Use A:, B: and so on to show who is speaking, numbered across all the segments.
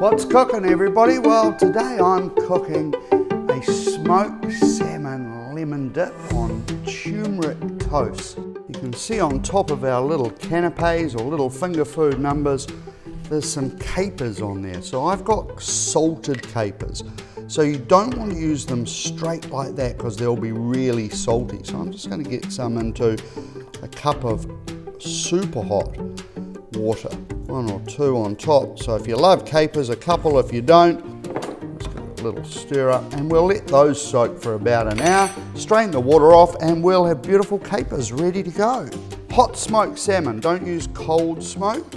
A: What's cooking, everybody? Well, today I'm cooking a smoked salmon lemon dip on turmeric toast. You can see on top of our little canapes or little finger food numbers, there's some capers on there. So I've got salted capers. So you don't want to use them straight like that because they'll be really salty. So I'm just going to get some into a cup of super hot water, 1 or 2 on top. So if you love capers, a couple. If you don't, just give it a little stir up, and we'll let those soak for about an hour. Strain the water off, and we'll have beautiful capers ready to go. Hot smoked salmon, don't use cold smoked.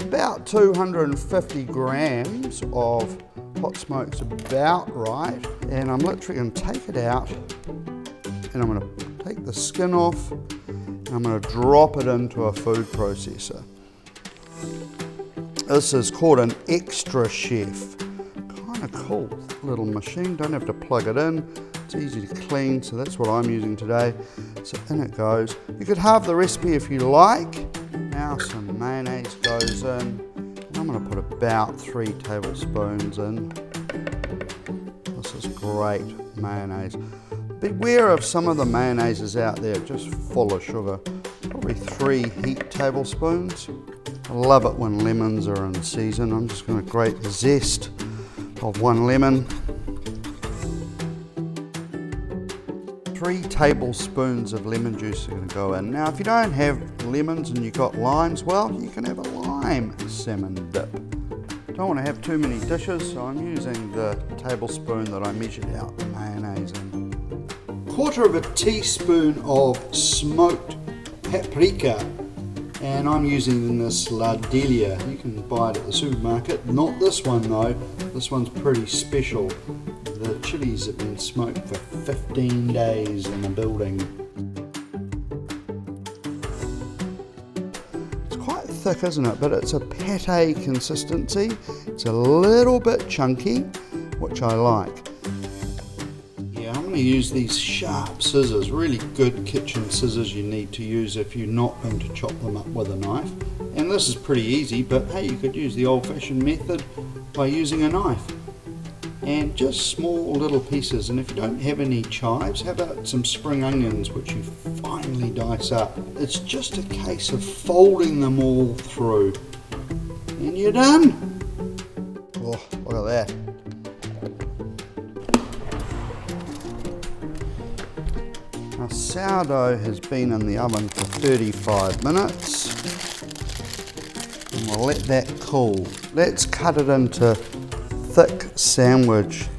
A: About 250 grams of hot smoke's about right, and I'm literally going to take it out, and I'm going to take the skin off, and I'm going to drop it into a food processor. This is called an Extra Chef. Kind of cool little machine, don't have to plug it in. It's easy to clean, so that's what I'm using today. So in it goes. You could halve the recipe if you like. Now some mayonnaise goes in. And I'm going to put about 3 tablespoons in. This is great mayonnaise. Beware of some of the mayonnaises out there, just full of sugar. Probably 3 heaped tablespoons. I love it when lemons are in season. I'm just going to grate the zest of 1 lemon. 3 tablespoons of lemon juice are going to go in. Now if you don't have lemons and you've got limes, well, you can have a lime salmon dip. Don't want to have too many dishes, so I'm using the tablespoon that I measured out the mayonnaise in. 1/4 teaspoon of smoked paprika. And I'm using this La Delia. You can buy it at the supermarket. Not this one though. This one's pretty special. The chilies have been smoked for 15 days in the building. It's quite thick, isn't it? But it's a pate consistency. It's a little bit chunky, which I like. I'm going to use these sharp scissors, really good kitchen scissors you need to use if you're not going to chop them up with a knife. And this is pretty easy, but hey, you could use the old-fashioned method by using a knife. And just small little pieces, and if you don't have any chives, how about some spring onions which you finely dice up. It's just a case of folding them all through. And you're done! Oh, look at that. Our sourdough has been in the oven for 35 minutes, and we'll let that cool. Let's cut it into thick sandwich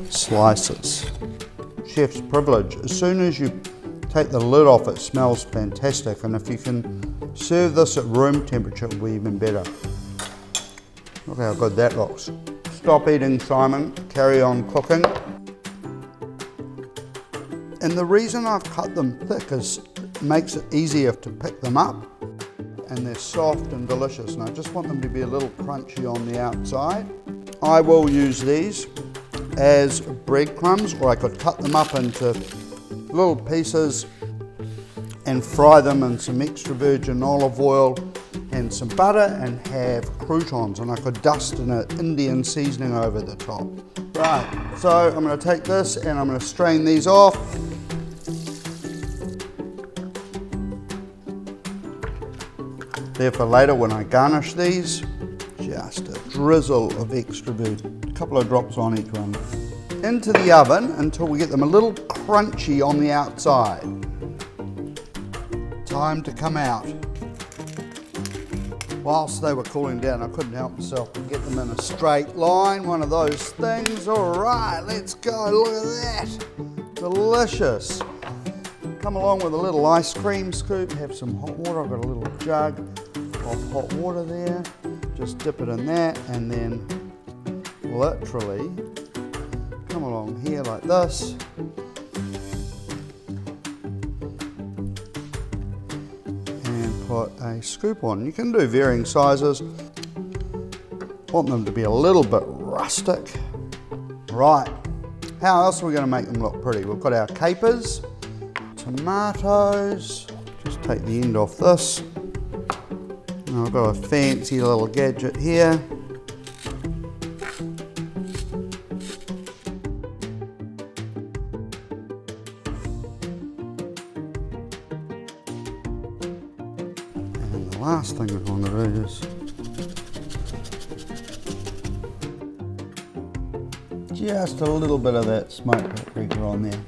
A: slices. Chef's privilege. As soon as you take the lid off, it smells fantastic, and if you can serve this at room temperature, it will be even better. Look how good that looks. Stop eating, Simon. Carry on cooking. And the reason I've cut them thick is it makes it easier to pick them up, and they're soft and delicious, and I just want them to be a little crunchy on the outside. I will use these as breadcrumbs, or I could cut them up into little pieces and fry them in some extra virgin olive oil and some butter and have croutons, and I could dust an Indian seasoning over the top. Right, so I'm going to take this and I'm going to strain these off. There for later when I garnish these. Just a drizzle of extra virgin, a couple of drops on each one. Into the oven until we get them a little crunchy on the outside. Time to come out. Whilst they were cooling down, I couldn't help myself but get them in a straight line, one of those things. All right, let's go, look at that. Delicious. Come along with a little ice cream scoop, have some hot water. I've got a little jug of hot water there. Just dip it in that, and then literally come along here like this. Put a scoop on. You can do varying sizes. Want them to be a little bit rustic. Right, how else are we going to make them look pretty? We've got our capers, tomatoes. Just take the end off this. Now I've got a fancy little gadget here. And the last thing I want to do is just a little bit of that smoked paprika on there.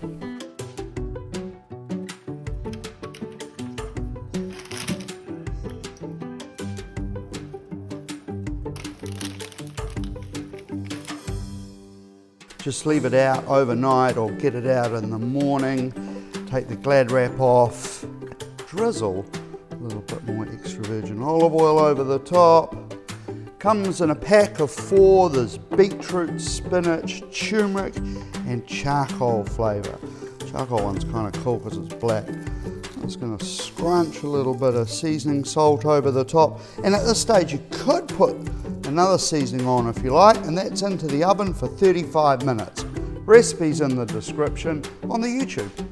A: Just leave it out overnight or get it out in the morning. Take the Glad wrap off. Drizzle a little bit more extra virgin olive oil over the top. Comes in a pack of 4. There's beetroot, spinach, turmeric and charcoal flavour. Charcoal one's kind of cool because it's black. I'm just going to scrunch a little bit of seasoning salt over the top. And at this stage you could put another seasoning on if you like, and that's into the oven for 35 minutes. Recipe's in the description on the YouTube.